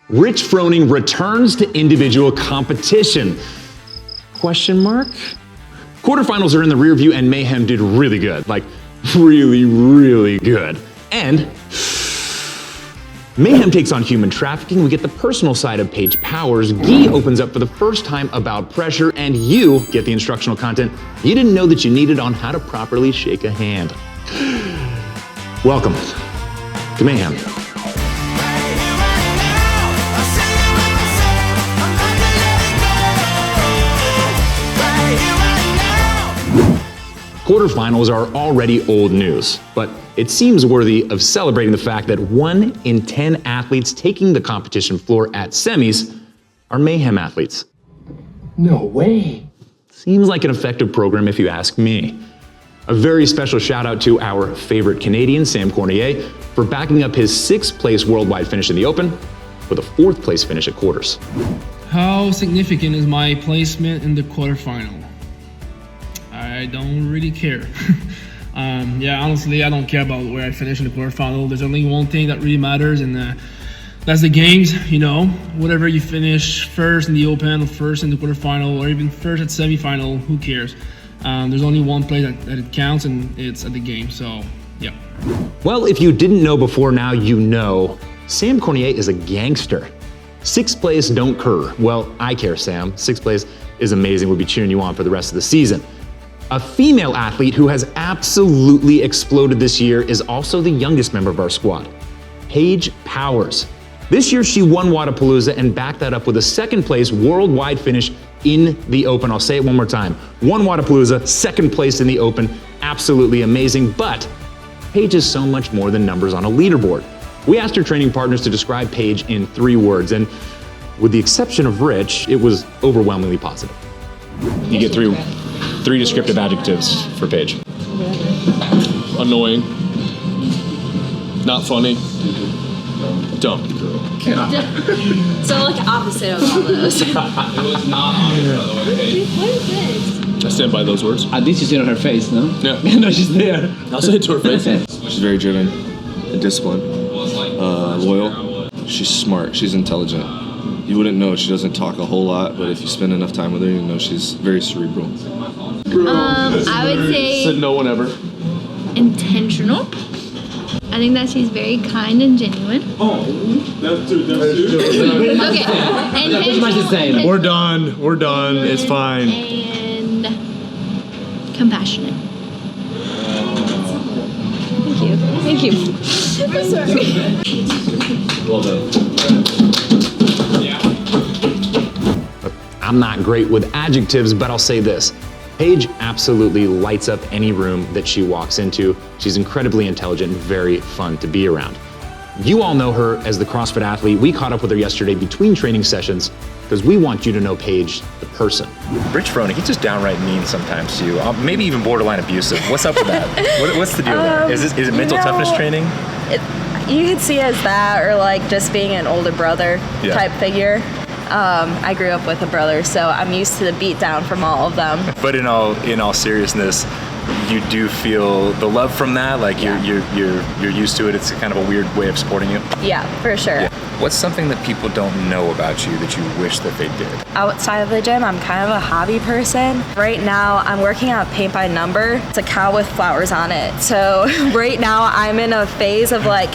Rich Froning returns to individual competition. Question mark? Quarterfinals are in the rear view and Mayhem did really good. Like, really, really good. And Mayhem takes on human trafficking. We get the personal side of Paige Powers. Guy opens up for the first time about pressure, and you get the instructional content you didn't know that you needed on how to properly shake a hand. Welcome to Mayhem. Quarterfinals are already old news, but it seems worthy of celebrating the fact that 1 in 10 athletes taking the competition floor at semis are Mayhem athletes. No way. Seems like an effective program if you ask me. A very special shout out to our favorite Canadian, Sam Cornier, for backing up his 6th place worldwide finish in the Open with a 4th place finish at quarters. How significant is my placement in the quarterfinal? I don't really care. Yeah, honestly, I don't care about where I finish in the quarterfinal. There's only one thing that really matters, and that's the games, you know. Whatever you finish first in the Open, or first in the quarterfinal, or even first at semifinal, who cares? There's only one place that it counts, and it's at the game, so yeah. Well, if you didn't know before, now you know. Sam Cornier is a gangster. 6th place, don't care. Well, I care, Sam. 6th place is amazing. We'll be cheering you on for the rest of the season. A female athlete who has absolutely exploded this year is also the youngest member of our squad, Paige Powers. This year she won Wodapalooza and backed that up with a 2nd place worldwide finish in the Open. I'll say it one more time. Won Wodapalooza, 2nd place in the Open. Absolutely amazing, but Paige is so much more than numbers on a leaderboard. We asked her training partners to describe Paige in 3 words, and with the exception of Rich, it was overwhelmingly positive. You get three descriptive adjectives for Paige. Annoying. Not funny. Dumb. So like opposite of all those. It was not obvious, by the way, Paige. What is this? I stand by those words. At least you see it on her face, no? Yeah. No, she's there. I'll say it to her face. She's very driven and disciplined, loyal. She's smart, she's intelligent. You wouldn't know, she doesn't talk a whole lot, but if you spend enough time with her, you know she's very cerebral. I would say Said no one ever. intentional. I think that she's very kind and genuine. Oh, that's true. Okay. Intentional. We're done. It's fine. And compassionate. Thank you. I'm sorry. Well done. I'm not great with adjectives, but I'll say this. Paige absolutely lights up any room that she walks into. She's incredibly intelligent and very fun to be around. You all know her as the CrossFit athlete. We caught up with her yesterday between training sessions because we want you to know Paige, the person. Rich Froning, he's just downright mean sometimes to you. Maybe even borderline abusive. What's up with that? What's the deal there? Is it mental toughness training? You could see it as that, or like just being an older brother type figure. I grew up with a brother, so I'm used to the beatdown from all of them. But in all seriousness, you do feel the love from that. Like you're used to it. It's kind of a weird way of supporting you. Yeah, for sure. Yeah. What's something that people don't know about you that you wish that they did? Outside of the gym, I'm kind of a hobby person. Right now, I'm working on paint by number. It's a cow with flowers on it. So right now, I'm in a phase of like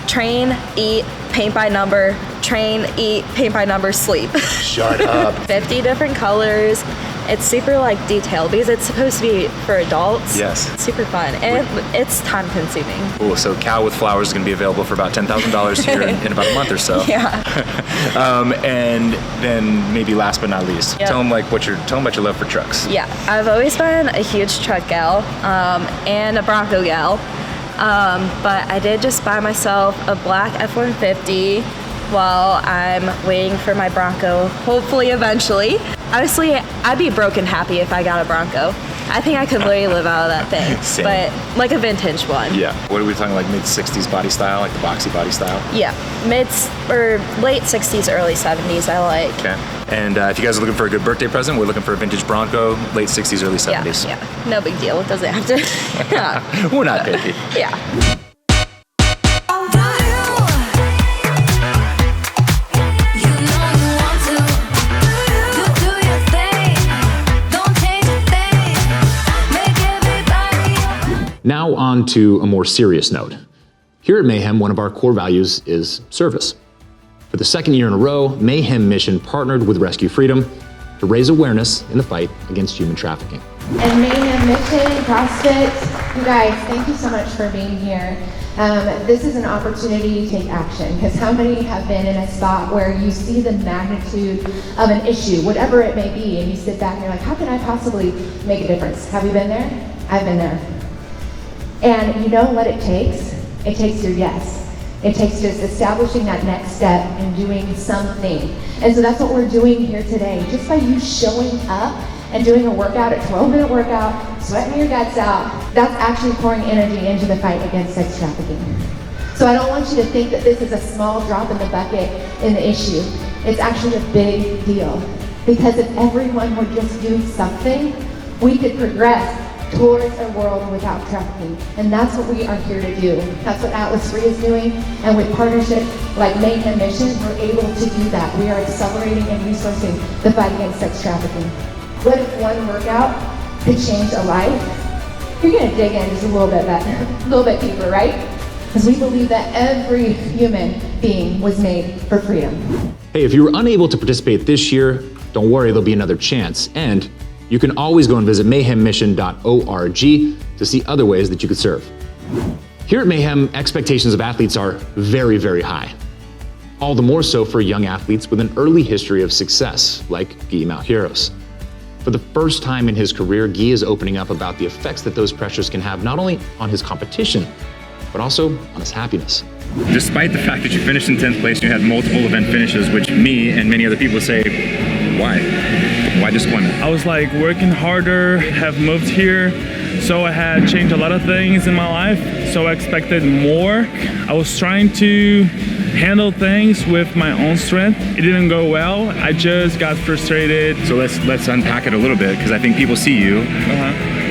train, eat, paint by number, train, eat, paint by number, sleep. Shut up. 50 different colors. It's super like detailed because it's supposed to be for adults. Yes. It's super fun and it's time consuming. Cool. So Cow with Flowers is going to be available for about $10,000 here in about a month or so. Yeah. And then maybe last but not least, tell them about your love for trucks. Yeah, I've always been a huge truck gal and a Bronco gal. But I did just buy myself a black F-150 while I'm waiting for my Bronco, hopefully eventually. Honestly, I'd be broken happy if I got a Bronco. I think I could literally live out of that thing. Same. But like a vintage one. Yeah. What are we talking, like mid-60s body style, like the boxy body style? Yeah, late 60s, early 70s I like. Okay. And if you guys are looking for a good birthday present, we're looking for a vintage Bronco, late 60s, early 70s. Yeah, no big deal. It doesn't have to. Yeah. We're not picky. Yeah. Now on to a more serious note. Here at Mayhem, one of our core values is service. For the second year in a row, Mayhem Mission partnered with Rescue Freedom to raise awareness in the fight against human trafficking. And Mayhem Mission, CrossFit, you guys, thank you so much for being here. This is an opportunity to take action, because how many have been in a spot where you see the magnitude of an issue, whatever it may be, and you sit back and you're like, how can I possibly make a difference? Have you been there? I've been there. And you know what it takes? It takes your yes. It takes just establishing that next step and doing something. And so that's what we're doing here today. Just by you showing up and doing a workout, a 12-minute workout, sweating your guts out, that's actually pouring energy into the fight against sex trafficking. So I don't want you to think that this is a small drop in the bucket in the issue. It's actually a big deal. Because if everyone would just do something, we could progress towards a world without trafficking. And that's what we are here to do. That's what Atlas Free is doing. And with partnerships like Mayhem Mission, we're able to do that. We are accelerating and resourcing the fight against sex trafficking. What if one workout could change a life? You're gonna dig in just a little bit deeper, right? Because we believe that every human being was made for freedom. Hey, if you were unable to participate this year, don't worry, there'll be another chance. And you can always go and visit mayhemmission.org to see other ways that you could serve. Here at Mayhem, expectations of athletes are very, very high. All the more so for young athletes with an early history of success, like Malheiros. For the first time in his career, Guy is opening up about the effects that those pressures can have not only on his competition, but also on his happiness. Despite the fact that you finished in 10th place and you had multiple event finishes, which me and many other people say, why? Why disappointment? I was like working harder, have moved here, so I had changed a lot of things in my life, so I expected more. I was trying to handle things with my own strength. It didn't go well. I just got frustrated. So let's unpack it a little bit, because I think people see you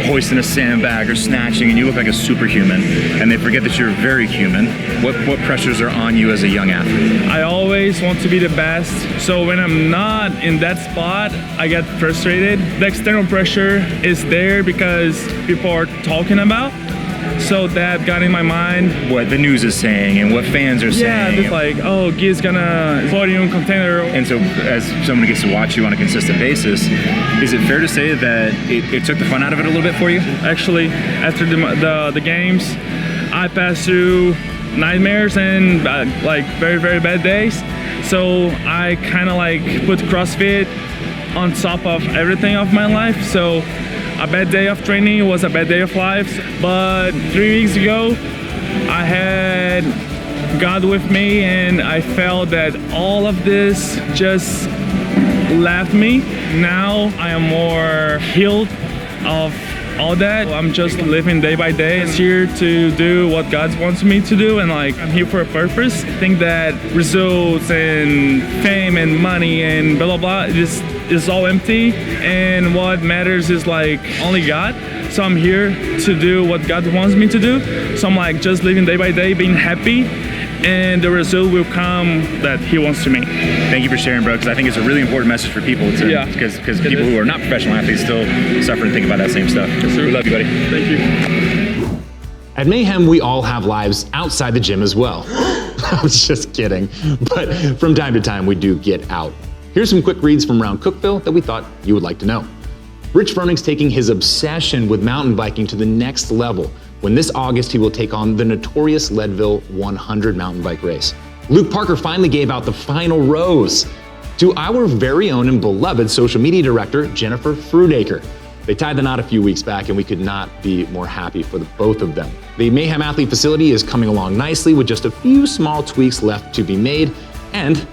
hoisting a sandbag or snatching and you look like a superhuman, and they forget that you're very human. What pressures are on you as a young athlete? I always want to be the best, so when I'm not in that spot, I get frustrated. The external pressure is there because people are talking about, so that got in my mind. What the news is saying and what fans are saying. Yeah, it's like, oh, Guy's gonna podium contender. And so as someone who gets to watch you on a consistent basis, is it fair to say that it took the fun out of it a little bit for you? Actually, after the games, I passed through nightmares and like very, very bad days. So I kind of like put CrossFit on top of everything of my life. So a bad day of training was a bad day of life. But 3 weeks ago, I had God with me, and I felt that all of this just left me. Now I am more healed of all that. I'm just living day by day. It's here to do what God wants me to do, and like I'm here for a purpose. I think that results and fame and money and blah blah blah just is all empty, and what matters is like only God. So I'm here to do what God wants me to do. So I'm like just living day by day, being happy, and the result will come that He wants to me. Thank you for sharing, bro, because I think it's a really important message for people to, because people who are not professional athletes still suffer and think about that same stuff. Yes, we love you, buddy. Thank you. At Mayhem, we all have lives outside the gym as well. I was just kidding, but from time to time we do get out. Here's some quick reads from around Cookville that we thought you would like to know. Rich Froning's taking his obsession with mountain biking to the next level when this August he will take on the notorious Leadville 100 mountain bike race. Luke Parker finally gave out the final rose to our very own and beloved social media director, Jennifer Fruitacre. They tied the knot a few weeks back, and we could not be more happy for the both of them. The Mayhem Athlete facility is coming along nicely with just a few small tweaks left to be made, and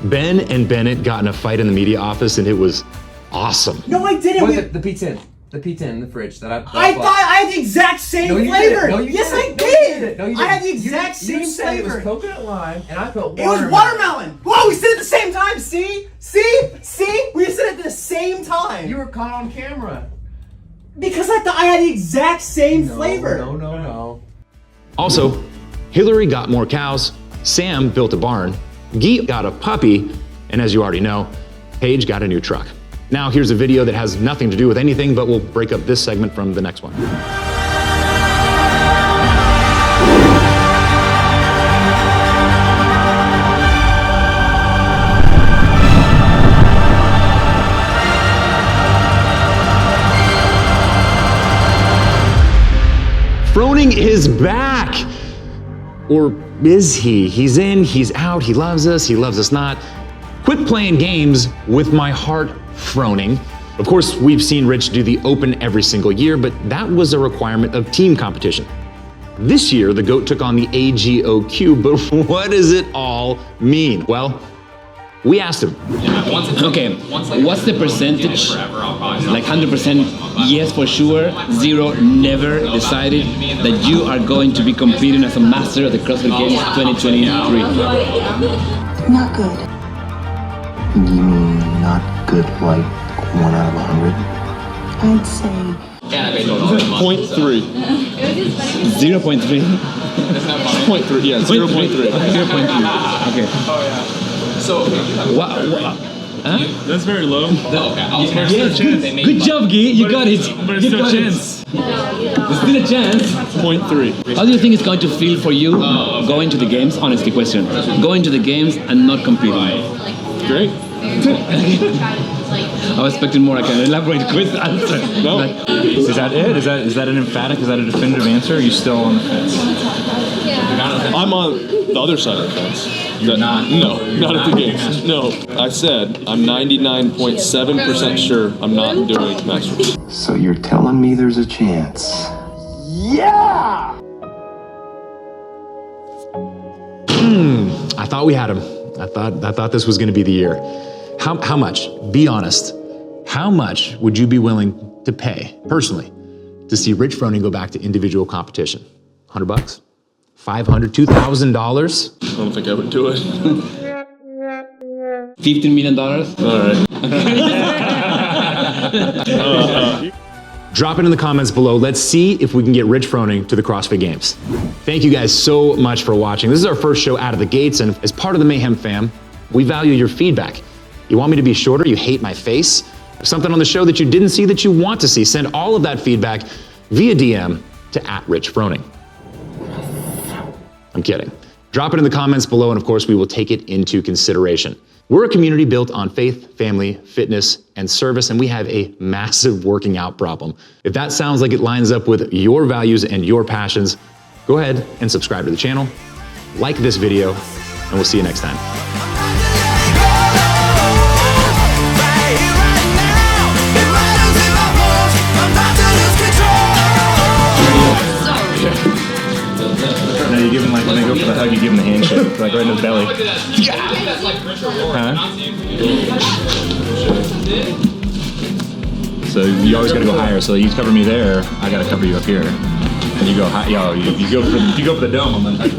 Ben and Bennett got in a fight in the media office, and it was awesome. No, I didn't. What, the P10? The P10 in the fridge that I thought I had the exact same flavor. No, yes, I did. did. No, you I had the exact same you said flavor. It was coconut lime, and I put watermelon. It was watermelon. Whoa, we said it at the same time. See? We said it at the same time. You were caught on camera. Because I thought I had the exact same flavor. No. Also, Hillary got more cows, Sam built a barn, Guy got a puppy, and as you already know, Paige got a new truck. Now here's a video that has nothing to do with anything, but we'll break up this segment from the next one. Froning is back! Or is he? He's in, he's out, he loves us not. Quit playing games with my heart, Froning. Of course, we've seen Rich do the Open every single year, but that was a requirement of team competition. This year, the GOAT took on the AGOQ, but what does it all mean? Well, we asked him. Okay, what's the percentage? Like 100% yes for sure, 0 never decided that you are going to be competing as a master of the CrossFit Games 2023? Not good. You mean not good like 1 out of 100? I'd say 0.3. 0.3? 0.3, yeah, 0.3. 0.3. Okay. So, What? Huh? That's very low. Yes, good job, Guy. You got it. But it's still a chance. There's still a chance. 0.3. How do you think it's going to feel for you going to the games? Honestly, question. Going to the games and not competing. Great. I was expecting more. I can elaborate quick answer. No. Is that it? Is that an emphatic? Is that a definitive answer? Or are you still on the fence? I'm on the other side of the fence. No, not at the games. No, I said I'm 99.7% sure I'm not doing Masters. so you're telling me there's a chance? Yeah! I thought we had him. I thought this was gonna be the year. How much? Be honest. How much would you be willing to pay, personally, to see Rich Froning go back to individual competition? $100? $500? $2,000? I don't think I would do it. $15 million? All right. Drop it in the comments below. Let's see if we can get Rich Froning to the CrossFit Games. Thank you guys so much for watching. This is our first show out of the gates, and as part of the Mayhem fam, we value your feedback. You want me to be shorter? You hate my face? There's something on the show that you didn't see that you want to see? Send all of that feedback via DM to @RichFroning. I'm kidding. Drop it in the comments below, and of course, we will take it into consideration. We're a community built on faith, family, fitness, and service, and we have a massive working out problem. If that sounds like it lines up with your values and your passions, go ahead and subscribe to the channel, like this video, and we'll see you next time. No, you give them like when they go for the hug, you give them the handshake, like right in the belly. Huh? So you always gotta go higher. So you cover me there, I gotta cover you up here. And you go high. Yo, you go for the dome. I'm like,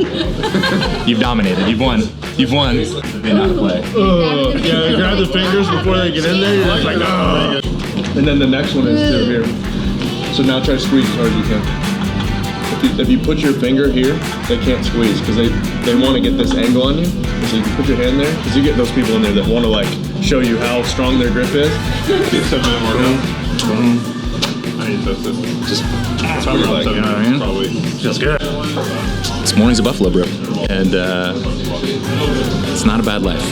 you've dominated. You've won. You've won. They know how to play. Yeah, grab the fingers before they get in there. You're just like, oh. And then the next one is to here. So now try to squeeze as hard as you can. If you put your finger here, they can't squeeze because they want to get this angle on you. So you can put your hand there because you get those people in there that want to like show you how strong their grip is. Get 7 minute workout. I need to test this. Just probably like, you know what I mean? Probably. Feels good. This morning's a buffalo bro, and it's not a bad life.